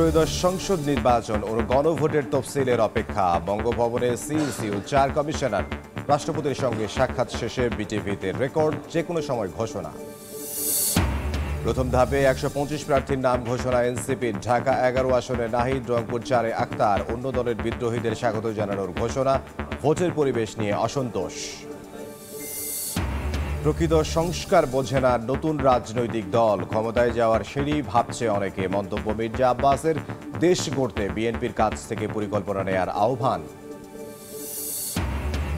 ত্রয়োদশ সংসদ নির্বাচন ও গণভোটের তফসিলের অপেক্ষা। বঙ্গভবনে সিইসি ও ৪ কমিশনার রাষ্ট্রপতির সঙ্গে সাক্ষাৎ শেষে বিটিভিতে রেকর্ড, যে কোনো সময় ঘোষণা। প্রথম ধাপে ১২৫ প্রার্থীর নাম ঘোষণা এনসিপির। ঢাকা ১১ আসনে নাহিদ, রংপুর ৪-এ আক্তার। অন্য দলের বিদ্রোহীদের স্বাগত জানানোর ঘোষণা। ভোটের পরিবেশ নিয়ে অসন্তোষ। প্রকৃত সংস্কার বোঝে না নতুন রাজনৈতিক দল, ক্ষমতায় যাওয়ার সিঁড়ি ভাবছে অনেকে। মন্তব্য মির্জা আব্বাসের। দেশ গড়তে বিএনপির কাছ থেকে পরিকল্পনা নেয়ার আহ্বান।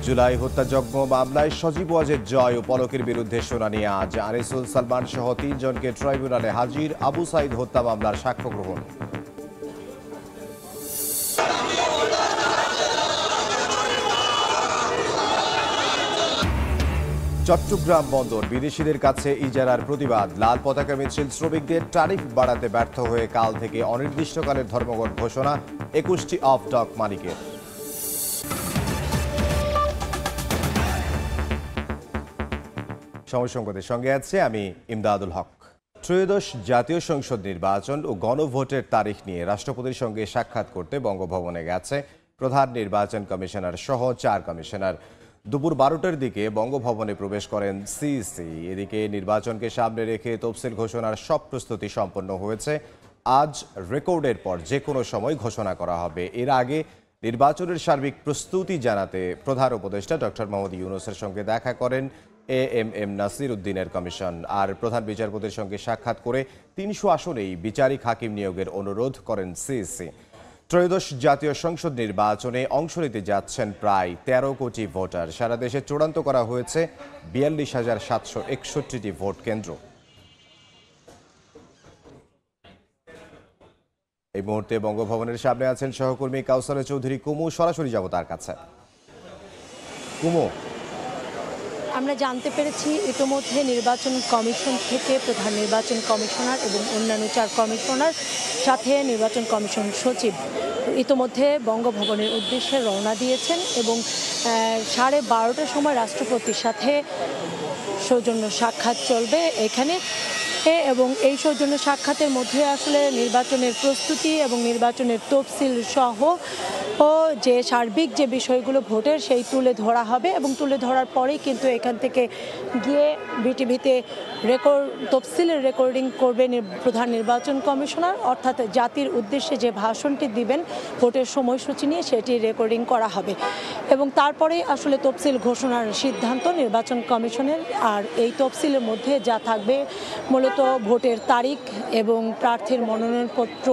জুলাই হত্যাযজ্ঞ মামলায় সজীব ওয়াজেদ জয় ও পলকের বিরুদ্ধে শুনানি আজ। আনিসুল সালমান সহ ৩ জনকে ট্রাইব্যুনালে হাজির। আবু সাইদ হত্যা মামলার সাক্ষ্য গ্রহণ। চট্টগ্রাম বন্দর বিদেশিদের কাছে ইজারার প্রতিবাদ। লাল পতাকা মিছিল। শ্রমিকদের ট্যারিফ বাড়াতে ব্যর্থ হয়ে কাল থেকে অনির্দিষ্টকালের ধর্মঘট ঘোষণা ২১টি অফ ডক মালিকের। সময় সংবাদের সঙ্গে আছে আমি ইমদাদুল হক। ত্রয়োদশ জাতীয় সংসদ নির্বাচন ও গণভোটের তারিখ নিয়ে রাষ্ট্রপতির সঙ্গে সাক্ষাৎ করতে বঙ্গভবনে গেছে প্রধান নির্বাচন কমিশনার সহ ৪ কমিশনার। দুপুর ১২টার দিকে বঙ্গভবনে প্রবেশ করেন সিইসি। এদিকে নির্বাচনকে সামনে রেখে তফসিল ঘোষণার সব প্রস্তুতি সম্পন্ন হয়েছে। আজ রেকর্ডের পর যে কোনো সময় ঘোষণা করা হবে। এর আগে নির্বাচনের সার্বিক প্রস্তুতি জানাতে প্রধান উপদেষ্টা ডক্টর মোহাম্মদ ইউনূসের সঙ্গে দেখা করেন এএমএম নাসির উদ্দিনের কমিশন। আর প্রধান বিচারপতির সঙ্গে সাক্ষাৎ করে ৩০০ আসনেই বিচারিক হাকিম নিয়োগের অনুরোধ করেন সিইসি। ত্রয়োদশ জাতীয় সংসদ নির্বাচনে অংশ নিতে যাচ্ছেন প্রায় ১৩ কোটি ভোটার। সারা দেশে চূড়ান্ত করা হয়েছে ৪২,৭৬১টি ভোট কেন্দ্র। এই মুহূর্তে বঙ্গভবনের সামনে আছেন সহকর্মী কাউসারা চৌধুরী কুমু। সরাসরি যাব তার কাছে। কুমু, আমরা জানতে পেরেছি ইতিমধ্যে নির্বাচন কমিশন থেকে প্রধান নির্বাচন কমিশনার এবং অন্যান্য ৪ কমিশনার সাথে নির্বাচন কমিশন সচিব ইতিমধ্যে বঙ্গভবনের উদ্দেশ্যে রওনা দিয়েছেন এবং ১২:৩০টার সময় রাষ্ট্রপতির সাথে সৌজন্য সাক্ষাৎ চলবে এখানে। এবং এই সৌজন্য সাক্ষাতের মধ্যে আসলে নির্বাচনের প্রস্তুতি এবং নির্বাচনের তফসিল সহ যে সার্বিক যে বিষয়গুলো ভোটের সেই তুলে ধরা হবে এবং তুলে ধরার পরেই কিন্তু এখান থেকে গিয়ে বিটিভিতে তফসিলের রেকর্ডিং করবেন প্রধান নির্বাচন কমিশনার, অর্থাৎ জাতির উদ্দেশ্যে যে ভাষণটি দিবেন ভোটের সময়সূচি নিয়ে সেটি রেকর্ডিং করা হবে এবং তারপরেই আসলে তফসিল ঘোষণার সিদ্ধান্ত নির্বাচন কমিশনের। আর এই তফসিলের মধ্যে যা থাকবে মূলত ভোটের তারিখ এবং প্রার্থীর মনোনয়নপত্র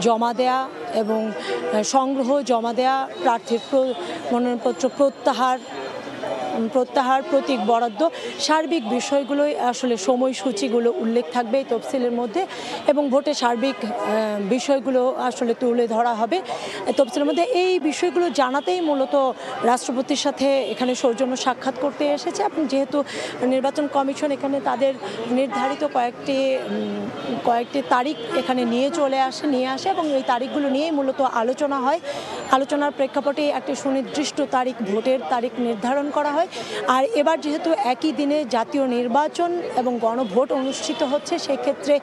জমা দেয়া এবং সংগ্রহ, জমা দেয়া, প্রার্থীর মনোনয়নপত্র প্রত্যাহার, প্রতীক বরাদ্দ, সার্বিক বিষয়গুলোই আসলে সময়সূচিগুলো উল্লেখ থাকবে এই তফসিলের মধ্যে এবং ভোটের সার্বিক বিষয়গুলো আসলে তুলে ধরা হবে তফসিলের মধ্যে। এই বিষয়গুলো জানাতেই মূলত রাষ্ট্রপতির সাথে এখানে সৌজন্য সাক্ষাৎ করতে এসেছে এবং যেহেতু নির্বাচন কমিশন এখানে তাদের নির্ধারিত কয়েকটি তারিখ এখানে নিয়ে আসে এবং এই তারিখগুলো নিয়েই মূলত আলোচনা হয়। আলোচনার প্রেক্ষাপটে একটি সুনির্দিষ্ট তারিখ, ভোটের তারিখ নির্ধারণ করা হয়। আর এবার যেহেতু একই দিনে জাতীয় নির্বাচন এবং গণভোট অনুষ্ঠিত হচ্ছে, সেক্ষেত্রে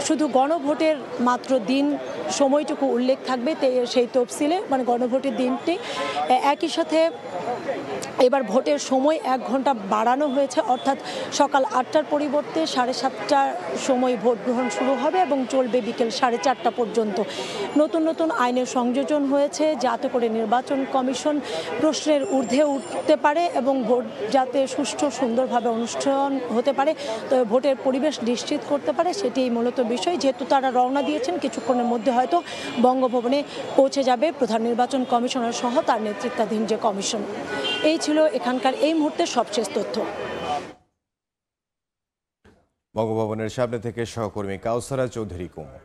শুধু গণভোটের মাত্র দিন সময়টুকু উল্লেখ থাকবে সেই তফসিলে, মানে গণভোটের দিনটি। একই সাথে এবার ভোটের সময় ১ ঘন্টা বাড়ানো হয়েছে, অর্থাৎ সকাল ৮টার পরিবর্তে ৭:৩০টার সময় ভোট গ্রহণ শুরু হবে এবং চলবে বিকেল ৪:৩০ পর্যন্ত। নতুন আইনের সংযোজন হয়েছে যাতে করে নির্বাচন কমিশন প্রশ্নের ঊর্ধ্বে উঠতে পারে এবং ভোট যাতে সুষ্ঠু সুন্দরভাবে অনুষ্ঠান হতে পারে, তবে ভোটের পরিবেশ নিশ্চিত করতে পারে, সেটি মূলত বিষয়। যেহেতু তারা রওনা দিয়েছেন, কিছুক্ষণের মধ্যে হয়তো বঙ্গভবনে পৌঁছে যাবে প্রধান নির্বাচন কমিশনার সহ তার নেতৃত্বাধীন যে কমিশন। এই ছিল এখানকার এই মুহূর্তের সবশেষ তথ্য। বঙ্গভবনের সামনে থেকে সহকর্মী কাউসারা চৌধুরী কুমু।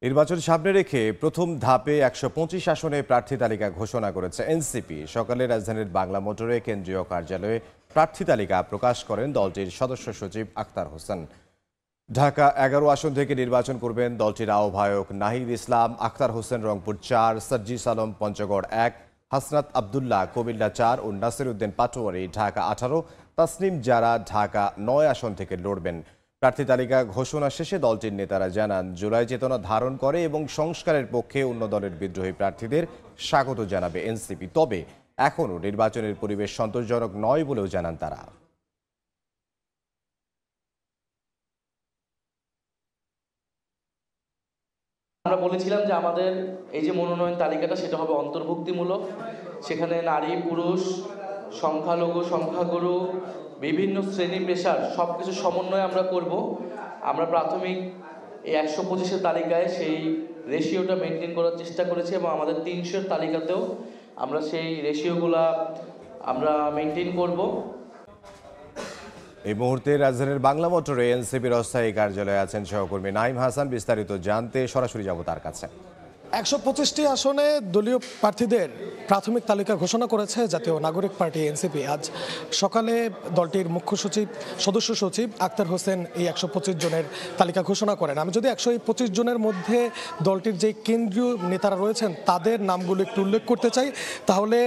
নির্বাচন সামনে রেখে প্রথম ধাপে ১২৫ আসনে প্রার্থী তালিকা ঘোষণা করেছে এনসিপি। সকালে রাজধানীর বাংলা মোটরে কেন্দ্রীয় কার্যালয়ে প্রার্থী তালিকা প্রকাশ করেন দলটির সদস্য সচিব আখতার হোসেন। ঢাকা ১১ আসন থেকে নির্বাচন করবেন দলটির আহ্বায়ক নাহিদ ইসলাম। আখতার হোসেন রংপুর ৪, সাজ্জিস আলম পঞ্চগড় ১, হাসনাত আবদুল্লাহ কুমিল্লা ৪ ও নাসির উদ্দিন পাটোয়ারি ঢাকা ১৮, তাসনিম জারা ঢাকা ৯ আসন থেকে লড়বেন। প্রার্থী তালিকা ঘোষণা শেষে দলটির নেতারা জানান জুলাই চেতনা ধারণ করে এবং সংস্কারের পক্ষে অন্য দলের বিদ্রোহী প্রার্থীদের স্বাগত জানাবে এনসিপি। তবে এখনও নির্বাচনের পরিবেশ সন্তোষজনক নয় বলেও জানান তারা। আমরা বলেছিলাম যে আমাদের এই যে মনোনয়ন তালিকাটা সেটা হবে অন্তর্ভুক্তিমূলক, সেখানে নারী পুরুষ সংখ্যালঘু সংখ্যাগুরু বিভিন্ন শ্রেণী পেশার সব কিছু সমন্বয় আমরা করব। আমরা প্রাথমিক এই 125-এর তালিকায় সেই রেশিওটা মেনটেন করার চেষ্টা করেছি এবং আমাদের 300-এর তালিকাতেও আমরা সেই রেশিওগুলা আমরা মেনটেন করব। এই মুহূর্তে রাজধানীর বাংলা মোটরে এনসিপির অস্থায়ী কার্যালয়ে আছেন সহকর্মী নাইম হাসান। বিস্তারিত জানতে সরাসরি যাব তার কাছে। 125টি আসনে দলীয় প্রার্থীদের প্রাথমিক তালিকা ঘোষণা করেছে জাতীয় নাগরিক পার্টি এনসিপি। আজ সকালে দলটির মুখ্য সচিব সদস্য সচিব আক্তার হোসেন এই 125 জনের তালিকা ঘোষণা করেন। আমি যদি 125 জনের মধ্যে দলটির যে কেন্দ্রীয় নেতারা রয়েছেন তাদের নামগুলো একটু উল্লেখ করতে চাই, তাহলে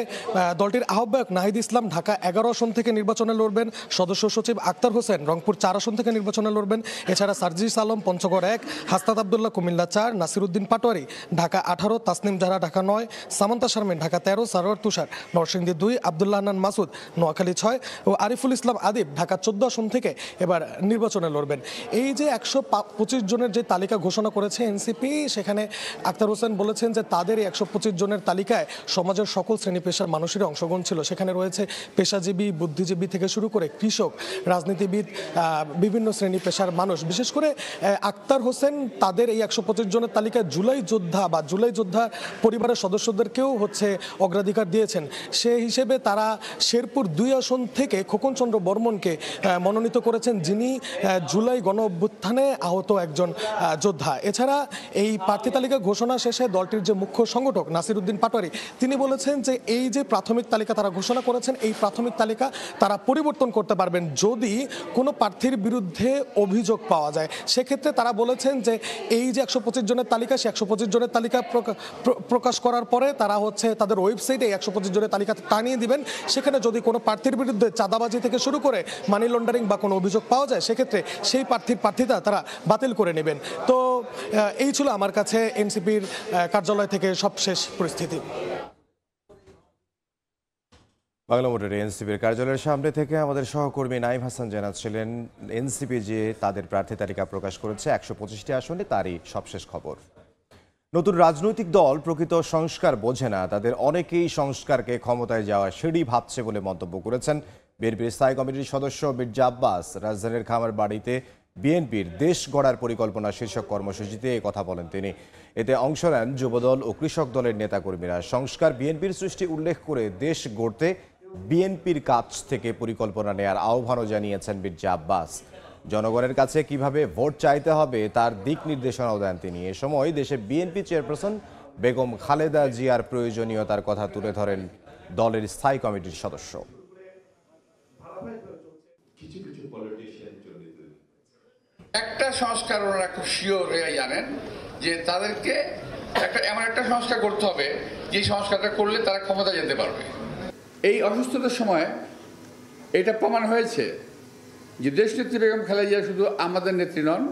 দলটির আহ্বায়ক নাহিদ ইসলাম ঢাকা 11 আসন থেকে নির্বাচনে লড়বেন। সদস্য সচিব আক্তার হোসেন রংপুর 4 আসন থেকে নির্বাচনে লড়বেন। এছাড়া সার্জিস আলম পঞ্চগড় 1, হাসনাত আবদুল্লাহ কুমিল্লা 4, নাসিরউদ্দিন পাটোয়ারি ঢাকা 18, তাসনিম জাহরা ঢাকা 9, সামান্তা শারমিন ঢাকা 13, সারোয়ার তুষার নরসিংদী 2, আব্দুল্লাহ হান্নান মাসুদ নোয়াখালী 6 ও আরিফুল ইসলাম আদিব ঢাকা 14 আসন থেকে এবার নির্বাচনে লড়বেন। এই যে 125 জনের যে তালিকা ঘোষণা করেছে এনসিপি, সেখানে আক্তার হোসেন বলেছেন যে তাদের এই 125 জনের তালিকায় সমাজের সকল শ্রেণী পেশার মানুষের অংশগ্রহণ ছিল। সেখানে রয়েছে পেশাজীবী, বুদ্ধিজীবী থেকে শুরু করে কৃষক, রাজনীতিবিদ, বিভিন্ন শ্রেণী পেশার মানুষ। বিশেষ করে আক্তার হোসেন তাদের এই 125 জনের তালিকায় জুলাই যোদ্ধা বা জুলাই যোদ্ধা পরিবারের সদস্যদেরকেও অগ্রাধিকার দিয়েছেন। সে হিসেবে তারা শেরপুর 2 আসন থেকে খোকন চন্দ্র বর্মনকে মনোনীত করেছেন, যিনি জুলাই গণ অভ্যুত্থানে আহত একজন যোদ্ধা। এছাড়া এই প্রার্থী তালিকা ঘোষণা শেষে দলটির যে মুখ্য সংগঠক নাসিরউদ্দিন পাটোয়ারি তিনি বলেছেন যে এই যে প্রাথমিক তালিকা তারা ঘোষণা করেছেন, এই প্রাথমিক তালিকা তারা পরিবর্তন করতে পারবেন যদি কোনো প্রার্থীর বিরুদ্ধে অভিযোগ পাওয়া যায়। সেক্ষেত্রে তারা বলেছেন যে এই যে 125 জনের তালিকা, সে 125 জনের তালিকা প্রকাশ করার পরে তারা তাদের ওয়েবসাইটে 125 জনের তালিকা টানিয়ে দিবেন। সেখানে যদি কোনো প্রার্থীর বিরুদ্ধে চাঁদাবাজি থেকে শুরু করে মানি লন্ডারিং বা কোনো অভিযোগ পাওয়া যায়, সেক্ষেত্রে সেই প্রার্থিতা তারা বাতিল করে নেবেন। তো এই ছিল আমার কাছে এনসিপির কার্যালয় থেকে সবশেষ পরিস্থিতি। বাংলা মোটরে এনসিপির কার্যালয়ের সামনে থেকে আমাদের সহকর্মী নাইম হাসান জানাচ্ছিলেন এনসিপি যে তাদের প্রার্থী তালিকা প্রকাশ করেছে 125টি আসনে, তারই সবশেষ খবর। নতুন রাজনৈতিক দল প্রকৃত সংস্কার বোঝে না, তাদের অনেকেই সংস্কারকে ক্ষমতায় যাওয়া সিঁড়ি ভাবছে বলে মন্তব্য করেছেন বিএনপির স্থায়ী কমিটির সদস্য মির্জা আব্বাস। রাজধানীর খামারবাড়িতে বিএনপির দেশ গড়ার পরিকল্পনা শীর্ষক কর্মসূচিতে এ কথা বলেন তিনি। এতে অংশ নেন যুবদল ও কৃষক দলের নেতাকর্মীরা। সংস্কার বিএনপির সৃষ্টি উল্লেখ করে দেশ গড়তে বিএনপির কাছ থেকে পরিকল্পনা নেয়ার আহ্বানও জানিয়েছেন মির্জা আব্বাস। জনগণের কাছে কিভাবে ভোট চাইতে হবে তার দিক নির্দেশনাও দেন তিনি। এ সময় দেশে বিএনপি চেয়ারপারসন বেগম খালেদা জিয়ার প্রয়োজনীয়তার কথা তুলে ধরেন দলের স্থায়ী কমিটির সদস্য। একটা সংস্কার ওনারা খুব শিওর হয়ে জানেন যে তাদেরকে এমন একটা সংস্কার করতে হবে যে সংস্কারটা করলে তারা ক্ষমতা যেতে পারবে। এই অসুস্থতার সময় এটা প্রমাণ হয়েছে যে দেশনেত্রী বেগম খালেদা জিয়া শুধু আমাদের নেত্রী নন,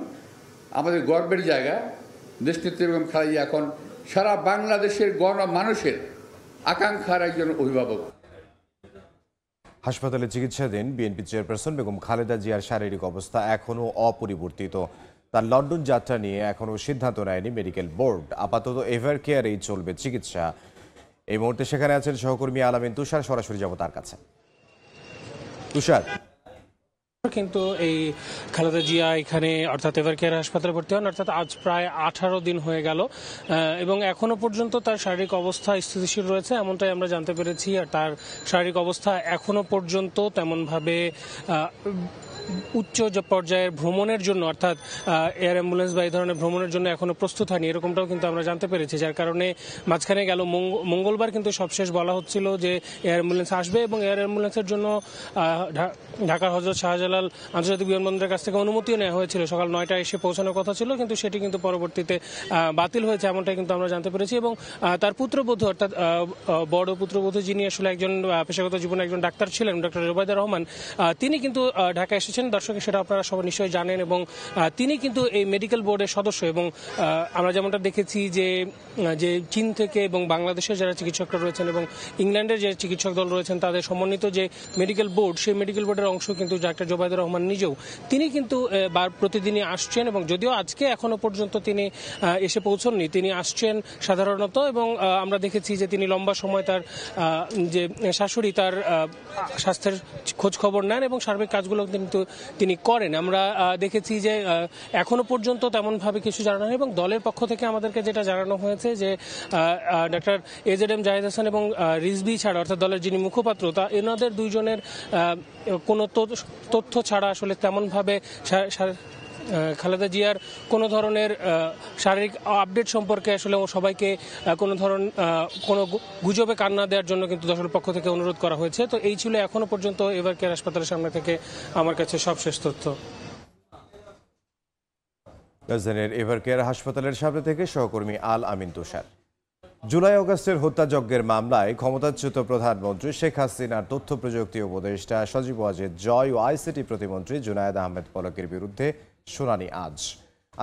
আমাদের গর্বের জায়গা। দেশনেত্রী বেগম খালেদা জিয়া এখন সারা বাংলাদেশের মানুষের আকাঙ্ক্ষার একজন অভিভাবক। হাসপাতালে চিকিৎসাধীন বিএনপি চেয়ারপারসন বেগম খালেদা জিয়ার শারীরিক অবস্থা এখনও অপরিবর্তিত। তার লন্ডন যাত্রা নিয়ে এখনও সিদ্ধান্ত নেয়নি মেডিকেল বোর্ড। আপাতত এভার কেয়ারেই চলবে চিকিৎসা। এই মুহূর্তে সেখানে আছেন সহকর্মী আলামিন তুষার, সরাসরি যাব তার কাছে। তুষার, কিন্তু এই খালেদা জিয়া এখানে অর্থাৎ এভার কেয়ার হাসপাতালে ভর্তি হন, অর্থাৎ আজ প্রায় 18 দিন হয়ে গেল এবং এখনো পর্যন্ত তার শারীরিক অবস্থা স্থিতিশীল রয়েছে এমনটাই আমরা জানতে পেরেছি। আর তার শারীরিক অবস্থা এখনো পর্যন্ত তেমনভাবে উচ্চ পর্যায়ের ভ্রমণের জন্য অর্থাৎ এয়ার অ্যাম্বুলেন্স বা এই ধরনের ভ্রমণের জন্য এখনো প্রস্তুত হয়নি, এরকমটাও কিন্তু আমরা জানতে পেরেছি। যার কারণে মাঝখানে গেল মঙ্গলবার কিন্তু সবশেষ বলা হচ্ছিল যে এয়ার অ্যাম্বুলেন্স আসবে এবং এয়ার অ্যাম্বুলেন্সের জন্য ঢাকার হযরত শাহজালাল আন্তর্জাতিক বিমানবন্দরের কাছ থেকে অনুমতিও নেওয়া হয়েছিল। সকাল 9টায় এসে পৌঁছানোর কথা ছিল, কিন্তু সেটি কিন্তু পরবর্তীতে বাতিল হয়েছে এমনটাই কিন্তু আমরা জানতে পেরেছি। এবং তার পুত্রবধূ অর্থাৎ বড় পুত্রবধূ যিনি আসলে একজন পেশাগত জীবনে একজন ডাক্তার ছিলেন, ডক্টর রুবাইদা রহমান, তিনি কিন্তু ঢাকা এসেছেন এসেছেন দর্শক, সেটা আপনারা সবাই নিশ্চয়ই জানেন। এবং তিনি কিন্তু এই মেডিকেল বোর্ডের সদস্য। এবং আমরা যেমনটা দেখেছি যে চীন থেকে এবং বাংলাদেশের যারা চিকিৎসকরা রয়েছেন এবং ইংল্যান্ডের যে চিকিৎসক দল রয়েছেন তাদের সমন্বিত যে মেডিকেল বোর্ড, সেই মেডিকেল বোর্ডের অংশ কিন্তু ডাক্তার জোবায়দুর রহমান নিজেও, তিনি কিন্তু প্রতিদিনই আসছেন। এবং যদিও আজকে এখনো পর্যন্ত তিনি এসে পৌঁছননি, তিনি আসছেন সাধারণত। এবং আমরা দেখেছি যে তিনি লম্বা সময় তার যে শাশুড়ি তার স্বাস্থ্যের খোঁজ খবর নেন এবং সার্বিক কাজগুলো কিন্তু তিনি করেন। আমরা দেখেছি যে এখনো পর্যন্ত তেমনভাবে কিছু জানানো হয়। এবং দলের পক্ষ থেকে আমাদেরকে যেটা জানানো হয়েছে যে ডক্টর AZM জাহিদ হাসান এবং রিজভী ছাড়া, অর্থাৎ দলের যিনি মুখপাত্র, তা এনাদের দুইজনের কোনো তথ্য ছাড়া আসলে তেমনভাবে খালেদা জিয়ার কোনো ধরনের শারীরিক আপডেট সম্পর্কে আসলে সবাইকে কোনো গুজবে কান না দেওয়ার জন্য কিন্তু দলের পক্ষ থেকে অনুরোধ করা হয়েছে। তো এই ছিল এখনো পর্যন্ত এভারকেয়ার হাসপাতালের সামনে থেকে আমার কাছে সবশেষ তথ্য। রাজধানীর এভারকেয়ার হাসপাতালের সামনে থেকে সহকর্মী আল আমিন তুষার। জুলাই আগস্টের হত্যাযজ্ঞের মামলায় ক্ষমতাচ্যুত প্রধানমন্ত্রী শেখ হাসিনার তথ্য প্রযুক্তি উপদেষ্টা সজীব ওয়াজেদ জয় ও ICT প্রতিমন্ত্রী জুনায়েদ আহমেদ পলকের বিরুদ্ধে শুনানি আজ।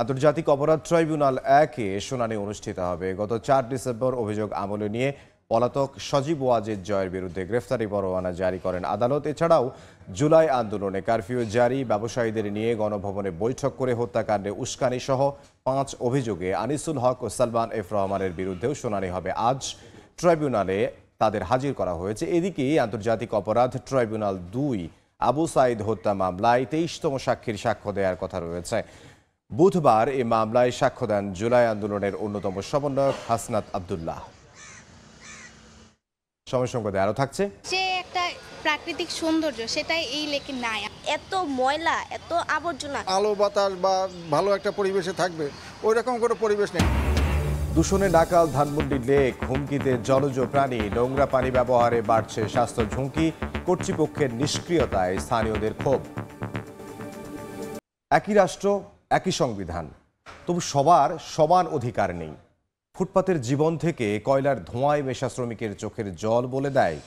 আন্তর্জাতিক অপরাধ ট্রাইব্যুনাল 1-এ শুনানি অনুষ্ঠিত হবে। গত 4 ডিসেম্বর অভিযোগ আমলে নিয়ে পলাতক সজীব ওয়াজেদ জয়ের বিরুদ্ধে গ্রেফতারি পরোয়ানা জারি করেন আদালত। এছাড়াও জুলাই আন্দোলনে কারফিউ জারি, ব্যবসায়ীদের নিয়ে গণভবনে বৈঠক করে হত্যাকাণ্ডে উস্কানি সহ 5 অভিযোগে আনিসুল হক ও সালমান এফ রহমানের বিরুদ্ধেও শুনানি হবে আজ। ট্রাইব্যুনালে তাদের হাজির করা হয়েছে। এদিকে আন্তর্জাতিক অপরাধ ট্রাইব্যুনাল 2 আবু সাইদ হত্যা মামলায় 23তম সাক্ষীর সাক্ষ্য দেওয়ার কথা রয়েছে। বুধবার এই মামলায় সাক্ষ্য দেন জুলাই আন্দোলনের অন্যতম সমন্বয়ক হাসনাত আব্দুল্লাহ। সময় সংবাদে আরো থাকছে। যে একটা প্রাকৃতিক সৌন্দর্য, সেটাই এই লেকে নাই। এত ময়লা, এত আবর্জনা, আলো বাতাস বা ভালো একটা পরিবেশে থাকবে, ওই রকম কোনো পরিবেশ নেই। দূষণে নাকাল ধানমন্ডি লেক, হুমকিতে জলজ প্রাণী, নোংরা পানি ব্যবহারে বাড়ছে স্বাস্থ্য ঝুঁকি, কর্তৃপক্ষের নিষ্ক্রিয়তায় স্থানীয়দের ক্ষোভ। একই রাষ্ট্র, একই সংবিধান, তবু সবার সমান অধিকার নেই। ফুটপাতের জীবন থেকে কয়লার ধোঁয়ায় মেশা শ্রমিকের চোখের জল বলে দেয়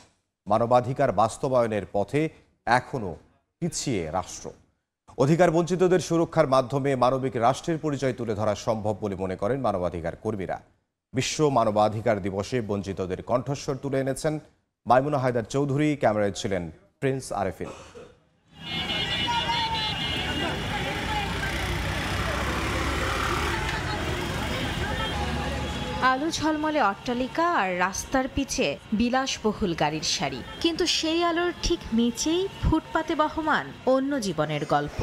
মানবাধিকার বাস্তবায়নের পথে এখনো পিছিয়ে রাষ্ট্র। অধিকার বঞ্চিতদের সুরক্ষার মাধ্যমে মানবিক রাষ্ট্রের পরিচয় তুলে ধরা সম্ভব বলে মনে করেন মানবাধিকার কর্মীরা। বিশ্ব মানবাধিকার দিবসে বঞ্চিতদের কণ্ঠস্বর তুলে এনেছেন মাইমুনা হায়দার চৌধুরী। ক্যামেরায় ছিলেন প্রিন্স আরেফিন। আলো ঝলমলে অট্টালিকা আর রাস্তার পিছে বিলাসবহুল গাড়ির সারি, কিন্তু সেই আলোর ঠিক নিচেই ফুটপাতে বহমান অন্য জীবনের গল্প।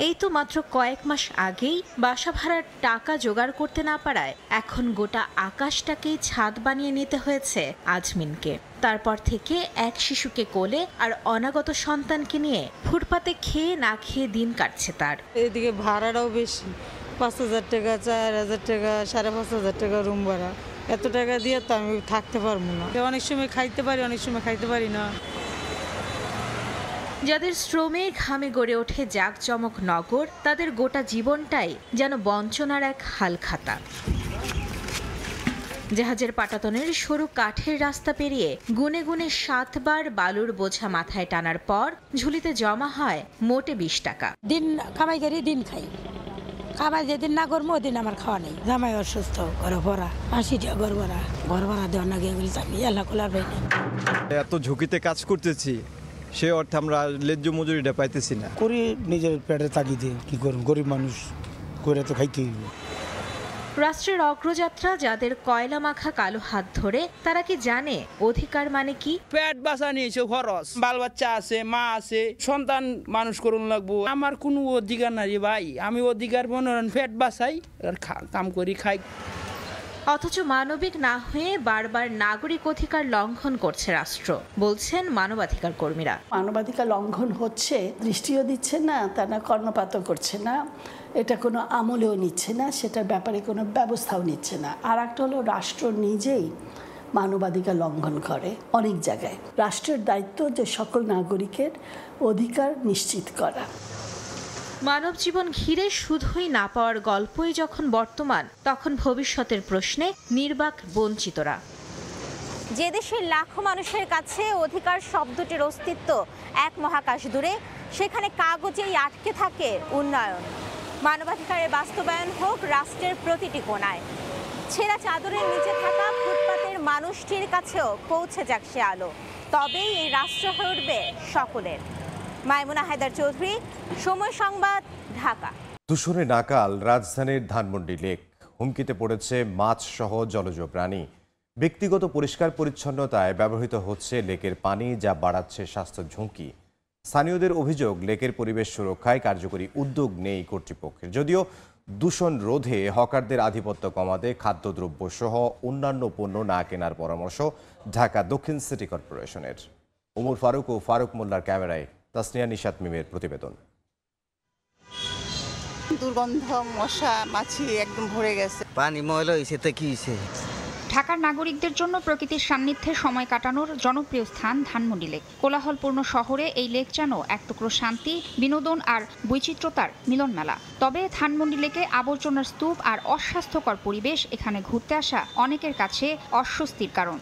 এই তো মাত্র কয়েক মাস আগেই বাসা ভাড়ার টাকা জোগাড় করতে না পারায় এখন গোটা আকাশটাকেই ছাদ বানিয়ে নিতে হয়েছে আজমিনকে। তারপর থেকে এক শিশুকে কোলে আর অনাগত সন্তানকে নিয়ে ফুটপাতে খেয়ে না খেয়ে দিন কাটছে তার। এদিকে ভাড়াটাও বেশি, 5,000 টাকা, 4,000 টাকা, 5,500 টাকা রুম ভাড়া। এত টাকা দিয়ে তো আমি থাকতে পারবো না। অনেক সময় খাইতে পারি, অনেক সময় খাইতে পারি না। যাদের শ্রমে ঘামে গড়ে ওঠে জাঁকজমক নগর, তাদের গোটা জীবনটাই যেন বঞ্চনার এক হালখাতা। জাহাজের পাটাতনের সরু কাঠের রাস্তা পেরিয়ে গুনে গুনে 7 বার বালুর বোঝা মাথায় টানার পর ঝুলিতে জমা হয় মোটে 20 টাকা। দিন কামাই করি, দিন খাই। খাবার যেদিন না করবো ওদিন আমার খাওয়া নেই। জামাই অসুস্থ, ঘরে ভরা 80 টাকা ঘর ভাড়া দেওয়া না গিয়ে বলছি আমি এলা খোলার বাইরে। এত ঝুঁকিতে কাজ করতেছি, সে অর্থে আমরা ন্যায্য মজুরিটা পাইতেছি না। করি নিজের পেটে তাগিদে, কি করুন, গরিব মানুষ করে তো খাইতে হইব। রাষ্ট্রের অগ্রযাত্রা যাদের কয়লা মাখা কালো হাত ধরে, তারা কি জানে অধিকার মানে কি? পেট বাঁচা নিয়েছে খরচ, বাল বাচ্চা আছে, মা আছে, সন্তান মানুষ করুন লাগবো। আমার কোনো অধিকার নাই ভাই, আমি অধিকার মনে পেট বাঁচাই আর কাম করি খাই। অথচ মানবিক না হয়ে বারবার নাগরিক অধিকার লঙ্ঘন করছে রাষ্ট্র, বলছেন মানবাধিকার কর্মীরা। মানবাধিকার লঙ্ঘন হচ্ছে, দৃষ্টিও দিচ্ছে না, তারা কর্ণপাতও করছে না, এটা কোনো আমলেও নিচ্ছে না, সেটার ব্যাপারে কোনো ব্যবস্থাও নিচ্ছে না। আর একটা হলো রাষ্ট্র নিজেই মানবাধিকার লঙ্ঘন করে অনেক জায়গায়। রাষ্ট্রের দায়িত্ব যে সকল নাগরিকের অধিকার নিশ্চিত করা। মানব জীবন ঘিরে শুধুই না পাওয়ার গল্পই যখন বর্তমান, তখন ভবিষ্যতের প্রশ্নে নির্বাক বঞ্চিতরা। যে দেশের লাখো মানুষের কাছে অধিকার শব্দটির অস্তিত্ব এক মহাকাশ দূরে, সেখানে কাগজেই আটকে থাকে উন্নয়ন। মানবাধিকারের বাস্তবায়ন হোক রাষ্ট্রের প্রতিটি কোণায়। ছেঁড়া চাদরের নিচে থাকা ফুটপাতের মানুষটির কাছেও পৌঁছে যাক সে আলো, তবেই এই রাষ্ট্র হয়ে উঠবে সকলের। মাইমুনা হায়দার চৌধুরী, সময় সংবাদ, ঢাকা। দূষণে নাকাল রাজধানীর ধানমন্ডি লেক, হুমকিতে পড়েছে মাছ সহ জলজ প্রাণী। ব্যক্তিগত পরিষ্কার পরিচ্ছন্নতায় ব্যবহৃত হচ্ছে লেকের পানি, যা বাড়াচ্ছে স্বাস্থ্য ঝুঁকি। স্থানীয়দের অভিযোগ, লেকের পরিবেশ সুরক্ষায় কার্যকরী উদ্যোগ নেই কর্তৃপক্ষের। যদিও দূষণ রোধে হকারদের আধিপত্য কমাতে খাদ্যদ্রব্য সহ অন্যান্য পণ্য না কেনার পরামর্শ ঢাকা দক্ষিণ সিটি কর্পোরেশনের। ওমর ফারুক ও ফারুক মোল্লার ক্যামেরায় তাসনিয়া নিশাত মিমের প্রতিবেদন। দুর্গন্ধ, মশা মাছি একদম ভরে গেছে। পানি ময়লা হয়েছে তো কি হয়েছে? ঢাকার নাগরিকদের জন্য প্রকৃতির সান্নিধ্যে সময় কাটানোর জনপ্রিয় স্থান ধানমন্ডি লেক। কোলাহলপূর্ণ শহরে এই লেক যেন এক টুকরো শান্তি, বিনোদন আর বৈচিত্র্যতার মিলন মেলা। তবে ধানমন্ডি লেকে আবর্জনার স্তূপ আর অস্বাস্থ্যকর পরিবেশ এখানে ঘুরতে আসা অনেকের কাছে অস্বস্তির কারণ।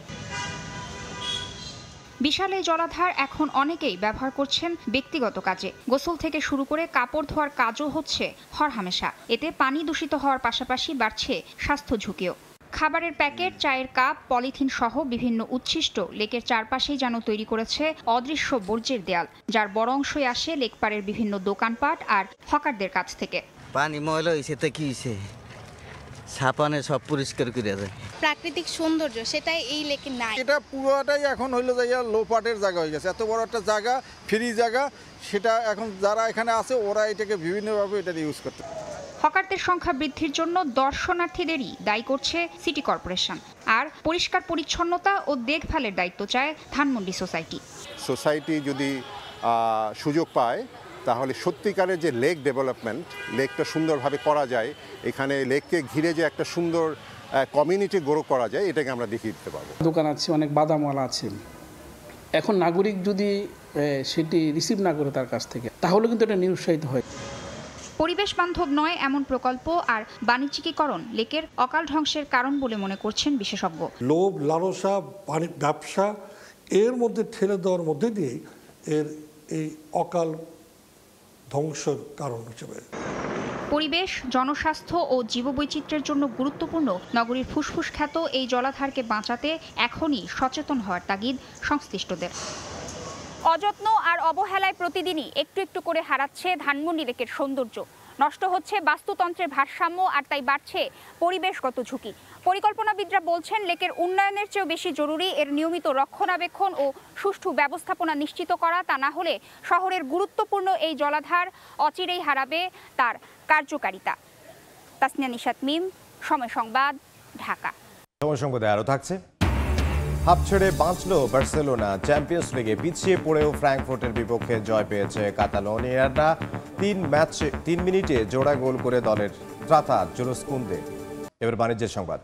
বিশাল এই জলাধার এখন অনেকেই ব্যবহার করছেন ব্যক্তিগত কাজে। গোসল থেকে শুরু করে কাপড় ধোয়ার কাজও হচ্ছে হরহামেশা। এতে পানি দূষিত হওয়ার পাশাপাশি বাড়ছে স্বাস্থ্য ঝুঁকিও। খাবারের প্যাকেট, চায়ের কাপ, পলিথিন সহ বিভিন্ন উচ্ছিষ্ট লেকের চারপাশেই যেন তৈরি করেছে অদৃশ্য বর্জ্যের দেয়াল, যার বড় অংশই আসে লেকপাড়ের বিভিন্ন দোকানপাট আর হকারদের কাছ থেকে। পানি ময়লা হয়েছে তো কি হয়েছে? ছাপানে সব পরিষ্কার করে দেয়। প্রাকৃতিক সৌন্দর্য সেটাই এই লেকে নাই। এটা পুরোটাই এখন হইলো জায়গা লোপাটের জায়গা হয়ে গেছে। এত বড় একটা জায়গা, ফ্রি জায়গা, সেটা এখন যারা এখানে আছে ওরা এটাকে বিভিন্নভাবে এটা ইউজ করতে। হকারদের সংখ্যা বৃদ্ধির জন্য দর্শনার্থীদেরই দায়ী করছে সিটি কর্পোরেশন। আর পরিষ্কার পরিচ্ছন্নতা ও দেখভালের দায়িত্ব চায় ধানমন্ডি সোসাইটি। সোসাইটি যদি সুযোগ পায় তাহলে সত্যিকারের যে লেক ডেভেলপমেন্ট, লেকটা সুন্দরভাবে করা যায়, এখানে লেককে ঘিরে যে একটা সুন্দর কমিউনিটি গ্রো করা যায়, এটাকে আমরা দেখিয়ে দিতে পারবো। দোকান আছে, অনেক বাদামওয়ালা আছে। এখন নাগরিক যদি সেটি রিসিভ না করে তার কাছ থেকে, তাহলে কিন্তু এটা নিরুৎসাহিত হয়। পরিবেশ বান্ধব নয় এমন প্রকল্প আর বাণিজ্যিকীকরণ লেকের অকাল ধ্বংসের কারণ বলে মনে করছেন বিশেষজ্ঞ। লোভ, লালসা, ব্যবসা এর মধ্যে ঠেলে দেওয়ার মধ্যে দিয়ে এর এই অকাল ধ্বংসের কারণ হিসেবে। পরিবেশ, জনস্বাস্থ্য ও জীববৈচিত্র্যের জন্য গুরুত্বপূর্ণ নগরীর ফুসফুস খ্যাত এই জলাধারকে বাঁচাতে এখনই সচেতন হওয়ার তাগিদ সংশ্লিষ্টদের। অযত্ন আর অবহেলায় প্রতিদিনই একটু একটু করে হারাচ্ছে ধানমন্ডি লেকের সৌন্দর্য। নষ্ট হচ্ছে বাস্তুতন্ত্রের ভারসাম্য, আর তাই বাড়ছে পরিবেশগত ঝুঁকি। পরিকল্পনাবিদরা বলছেন, লেকের উন্নয়নের চেয়েও বেশি জরুরি এর নিয়মিত রক্ষণাবেক্ষণ ও সুষ্ঠু ব্যবস্থাপনা নিশ্চিত করা। তা না হলে শহরের গুরুত্বপূর্ণ এই জলাধার অচিরেই হারাবে তার কার্যকারিতা। তাসনিয়া নিশাত মিম, সময় সংবাদ, ঢাকা। সময় সংবাদে আরও থাকছে। হাফ ছেড়ে বাঁচল বার্সেলোনা, চ্যাম্পিয়ন্স লিগে পিছিয়ে পড়েও ফ্র্যাঙ্কফুর্টের বিপক্ষে জয় পেয়েছে কাতালোনিয়ানরা। 3 মিনিটে জোড়া গোল করে দলের ত্রাতা জুলুস কুন্দে। এবার বাণিজ্যের সংবাদ।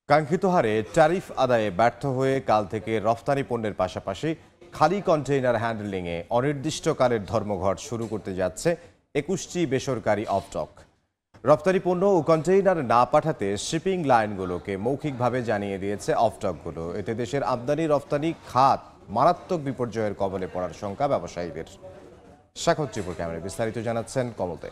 কাঙ্ক্ষিত হারে ট্যারিফ আদায়ে ব্যর্থ হয়ে কাল থেকে রফতানি পণ্যের পাশাপাশি খালি কন্টেইনার হ্যান্ডলিংয়ে অনির্দিষ্টকালের ধর্মঘট শুরু করতে যাচ্ছে 21টি বেসরকারি অফটক। রপ্তানি পণ্য ও কন্টেইনার না পাঠাতে শিপিং লাইনগুলোকে মৌখিকভাবে জানিয়ে দিয়েছে অফটকগুলো। এতে দেশের আমদানি রপ্তানি খাত মারাত্মক বিপর্যয়ের কবলে পড়ার শঙ্কা ব্যবসায়ীদের। স্বাগত ত্রিপুর ক্যামেরায় বিস্তারিত জানাচ্ছেন কমলতে।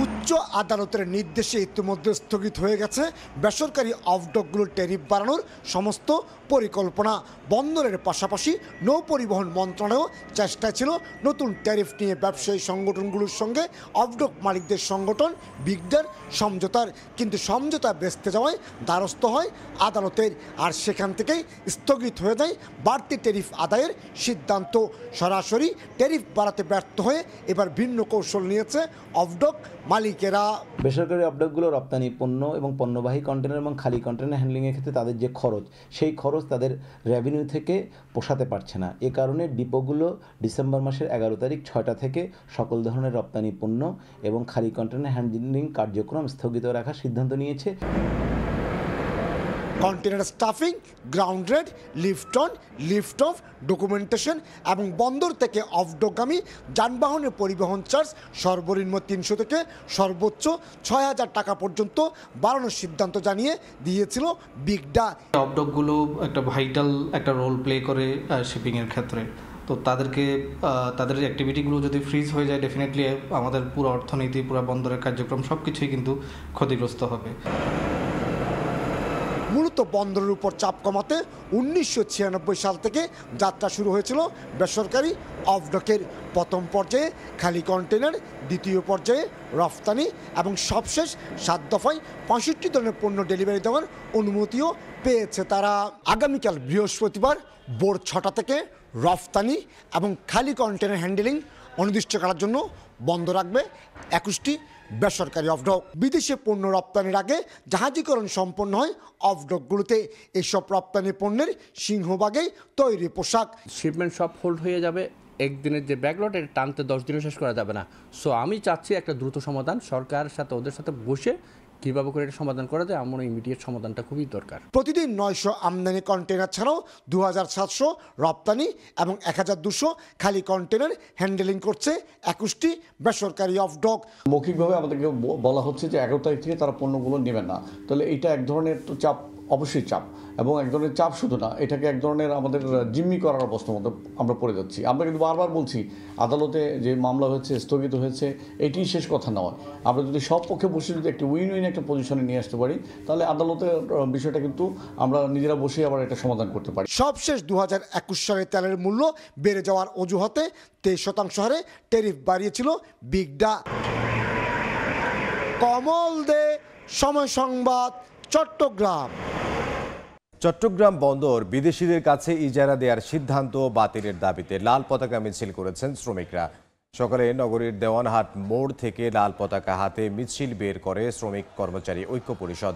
উচ্চ আদালতের নির্দেশে ইতিমধ্যে স্থগিত হয়ে গেছে বেসরকারি অফডকগুলোর ট্যারিফ বাড়ানোর সমস্ত পরিকল্পনা। বন্দরের পাশাপাশি নৌ পরিবহন মন্ত্রণালয়ও চেষ্টায় ছিল নতুন ট্যারিফ নিয়ে ব্যবসায়ী সংগঠনগুলোর সঙ্গে অফডক মালিকদের সংগঠন বিগডার সমঝোতার, কিন্তু সমঝোতা বেচতে যাওয়ায় দ্বারস্থ হয় আদালতের। আর সেখান থেকেই স্থগিত হয়ে যায় বাড়তি ট্যারিফ আদায়ের সিদ্ধান্ত। সরাসরি ট্যারিফ বাড়াতে ব্যর্থ হয়ে এবার ভিন্ন কৌশল নিয়েছে অফডক মালিকেরা। বেসরকারি অফডকগুলো রপ্তানি পণ্য এবং পণ্যবাহী কন্টেনার এবং খালি কন্টেনার হ্যান্ডলিংয়ের ক্ষেত্রে তাদের যে খরচ, সেই খরচ তাদের রেভিনিউ থেকে পোষাতে পারছে না। এ কারণে ডিপোগুলো ডিসেম্বর মাসের 11 তারিখ 6টা থেকে সকল ধরনের রপ্তানি পণ্য এবং খালি কন্টেনার হ্যান্ডলিং কার্যক্রম স্থগিত রাখার সিদ্ধান্ত নিয়েছে। Container stuffing, ground rate, lift on, lift of, documentation এবং বন্দর থেকে অফডকগামী যানবাহনের পরিবহন চার্জ সর্বনিম্ন 300 থেকে সর্বোচ্চ 6,000 টাকা পর্যন্ত বাড়ানোর সিদ্ধান্ত জানিয়ে দিয়েছিল বিগডা। অফডকগুলো একটা ভাইটাল একটা রোল প্লে করে শিপিংয়ের ক্ষেত্রে, তো তাদের অ্যাক্টিভিটিগুলো যদি ফ্রিজ হয়ে যায় ডেফিনেটলি আমাদের পুরো অর্থনীতি, পুরো বন্দরের কার্যক্রম সব কিছুই কিন্তু ক্ষতিগ্রস্ত হবে। মূলত বন্দরের উপর চাপ কমাতে 1996 সাল থেকে যাত্রা শুরু হয়েছিল বেসরকারি অফডকের। প্রথম পর্যায়ে খালি কন্টেনার, দ্বিতীয় পর্যায়ে রফতানি এবং সবশেষ 7 দফায় 65 ধরনের পণ্য ডেলিভারি দেওয়ার অনুমতিও পেয়েছে তারা। আগামীকাল বৃহস্পতিবার ভোর 6টা থেকে রফতানি এবং খালি কন্টেনার হ্যান্ডেলিং অনির্দিষ্টকালের জন্য বন্ধ রাখবে 21টি বেসরকারি অফডক। বিদেশে পণ্য রপ্তানির আগে জাহাজীকরণ সম্পন্ন হয় অফডকগুলোতে। এসব রপ্তানি পণ্যের সিংহভাগেই তৈরি পোশাক। শিপমেন্ট সব হোল্ড হয়ে যাবে, একদিনের যে ব্যাকলট এটা টানতে 10 দিনে শেষ করা যাবে না। সো আমি চাচ্ছি একটা দ্রুত সমাধান, সরকারের সাথে ওদের সাথে বসে কীভাবে করে এটা সমাধান করা যায়, আমার ইমিডিয়েট সমাধানটা খুবই দরকার। প্রতিদিন 900 আমদানি কন্টেনার ছাড়াও 2700 রপ্তানি এবং 1200 খালি কন্টেনার হ্যান্ডেলিং করছে 21টি বেসরকারি অফডক। মৌখিকভাবে আমাদেরকে বলা হচ্ছে যে 11 তারিখ থেকে তারা পণ্যগুলো নেবেন না, তাহলে এইটা এক ধরনের তো চাপ, অবশ্যই চাপ, এবং এক ধরনের চাপ শুধু না, এটাকে এক ধরনের আমাদের জিম্মি করার অবস্থার মধ্যে আমরা পড়ে যাচ্ছি। আমরা কিন্তু বারবার বলছি আদালতে যে মামলা হয়েছে, স্থগিত হয়েছে, এটি শেষ কথা নয়। আমরা যদি সব পক্ষে বসে যদি একটা উইন উইন একটা পজিশনে নিয়ে আসতে পারি, তাহলে আদালতের বিষয়টা কিন্তু আমরা নিজেরা বসে আবার এটা সমাধান করতে পারি। সবশেষ 2021 সালে তেলের মূল্য বেড়ে যাওয়ার অজুহাতে 23% হারে ট্যারিফ বাড়িয়েছিল বিগডা। কমল দে, সময় সংবাদ, চট্টগ্রাম। চট্টগ্রাম বন্দর বিদেশিদের কাছে ইজারা দেওয়ার সিদ্ধান্ত বাতিলের দাবিতে লাল পতাকা মিছিল করেছেন শ্রমিকরা। সকালে নগরীর দেওয়ানহাট মোড় থেকে লাল পতাকা হাতে মিছিল বের করে শ্রমিক কর্মচারী ঐক্য পরিষদ।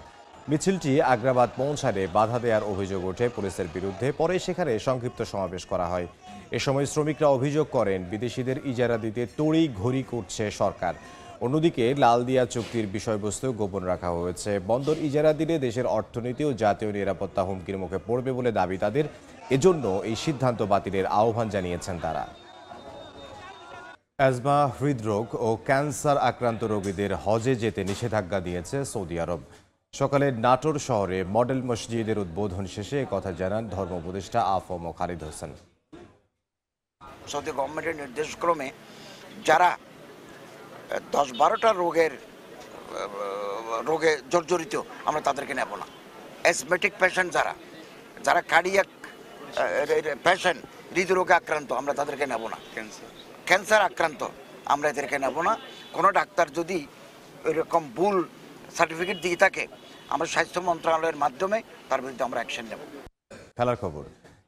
মিছিলটি আগ্রাবাদ পৌঁছালে বাধা দেওয়ার অভিযোগ ওঠে পুলিশের বিরুদ্ধে। পরে সেখানে সংক্ষিপ্ত সমাবেশ করা হয়। এ সময় শ্রমিকরা অভিযোগ করেন বিদেশিদের ইজারা দিতে তড়িঘড়ি করছে সরকার। অন্যদিকে লালদিয়া চুক্তির বিষয়বস্তু গোপন রাখা হয়েছে। বন্দর ইজারা দিলে দেশের অর্থনীতি ও জাতীয় নিরাপত্তা হুমকির মুখে পড়বে বলে দাবি তাদের। এজন্য এই সিদ্ধান্ত বাতিলের আহ্বান জানিয়েছেন তারা। অ্যাজমা, হৃদরোগ ও ক্যান্সার আক্রান্ত রোগীদের হজে যেতে নিষেধাজ্ঞা দিয়েছে সৌদি আরব। সকালে নাটোর শহরে মডেল মসজিদের উদ্বোধন শেষে কথা জানান ধর্ম উপদেষ্টা আফম খালিদ হোসেন। সৌদি গভর্নমেন্টের নির্দেশক্রমে যারা 10-12টা রোগে জর্জরিত, আমরা তাদেরকে নেব না। অ্যাসমেটিক পেশেন্ট যারা কার্ডিয়াক পেশেন্ট, হৃদরোগে আক্রান্ত, আমরা তাদেরকে নেব না। ক্যান্সার আক্রান্ত আমরা এদেরকে নেব না। কোনো ডাক্তার যদি এরকম ভুল সার্টিফিকেট দিয়ে থাকে, আমরা স্বাস্থ্য মন্ত্রণালয়ের মাধ্যমে তার বিরুদ্ধে আমরা অ্যাকশন নেব। খেলার খবর,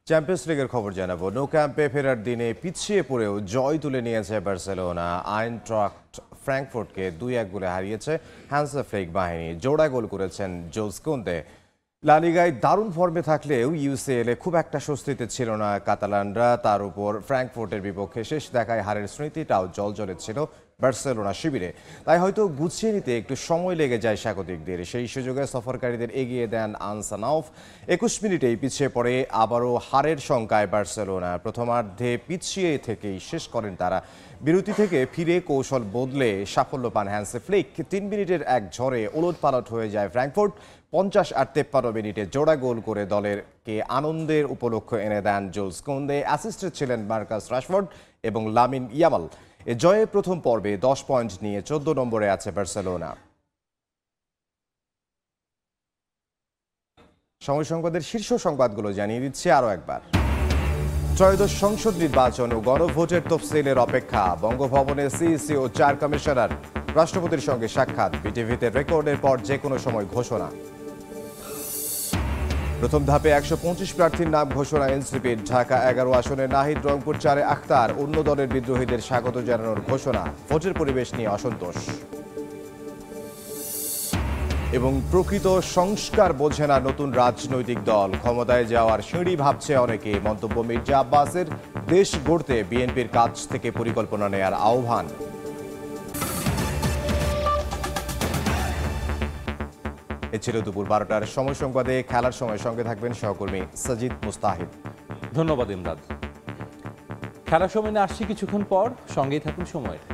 চ্যাম্পিয়ন্স লিগের খবর জানাবো। নো ক্যাম্পে ফেরার দিনে পিছিয়ে পড়েও জয় তুলে নিয়েছে বার্সেলোনা। আইনট্রাক্ট ফ্র্যাঙ্কফুর্টকে 2-1 গোলে হারিয়েছে হ্যান্সে ফ্লিক বাহিনী। জোড়া গোল করেছেন জোস কুন্দে। লা লিগায় দারুণ ফর্মে থাকলেও ইউসিএলে খুব একটা স্বস্তিতে ছিল না কাতালানরা। তার উপর ফ্র্যাঙ্কফুর্টের বিপক্ষে শেষ দেখায় হারের স্মৃতিটাও জলজলে ছিল বার্সেলোনা শিবিরে। তাই হয়তো গুছিয়ে নিতে একটু সময় লেগে যায় স্বাগতিকদের। সেই সুযোগে সফরকারীদের এগিয়ে দেন আনসানাউফ। 21 মিনিটেই পিছিয়ে পড়ে আবারও হারের শঙ্কায় বার্সেলোনা। প্রথমার্ধে পিছিয়ে থেকেই শেষ করেন তারা। বিরতি থেকে ফিরে কৌশল বদলে সাফল্য পান হ্যান্সে ফ্লিক। 3 মিনিটের এক ঝড়ে ওলটপালট হয়ে যায় ফ্র্যাঙ্কফুর্ট। 50 আর 53 মিনিটে জোড়া গোল করে দলেরকে আনন্দের উপলক্ষ এনে দেন জোস কুন্দে। অ্যাসিস্টে ছিলেন মার্কাস রাশফোর্ড এবং লামিন ইয়ামাল। এ জয়ে প্রথম পর্বে 10 পয়েন্ট নিয়ে 14 নম্বরে আছে বার্সেলোনা। সময় সংবাদের শীর্ষ সংবাদগুলো জানিয়ে দিচ্ছে আরও একবার। ত্রয়োদশ সংসদ নির্বাচন ও গণভোটের তফসিলের অপেক্ষা। বঙ্গভবনে সিইসি ও 4 কমিশনার। রাষ্ট্রপতির সঙ্গে সাক্ষাৎ। বিটিভিতে রেকর্ডের পর যে কোনো সময় ঘোষণা। প্রথম ধাপে 125 প্রার্থীর নাম ঘোষণা এনসিপির। ঢাকা 11 আসনে নাহিদ, রংপুর 4-এ আখতার। অন্য দলের বিদ্রোহীদের স্বাগত জানানোর ঘোষণা। ভোটের পরিবেশ নিয়ে অসন্তোষ। এবং প্রকৃত সংস্কার বোঝে না নতুন রাজনৈতিক দল। ক্ষমতায় যাওয়ার সিঁড়ি ভাবছে অনেকে। মন্তব্য মির্জা আব্বাসের। দেশ গড়তে বিএনপির কাছ থেকে পরিকল্পনা নেয়ার আহ্বান। এ ছিল দুপুর 12টার সময় সংবাদে। খেলার সময় সঙ্গে থাকবেন সহকর্মী সাজিদ মুস্তাহিদ। ধন্যবাদ ইমদাদ। খেলার সময় আসছি কিছুক্ষণ পর, সঙ্গেই থাকুন সময়ের।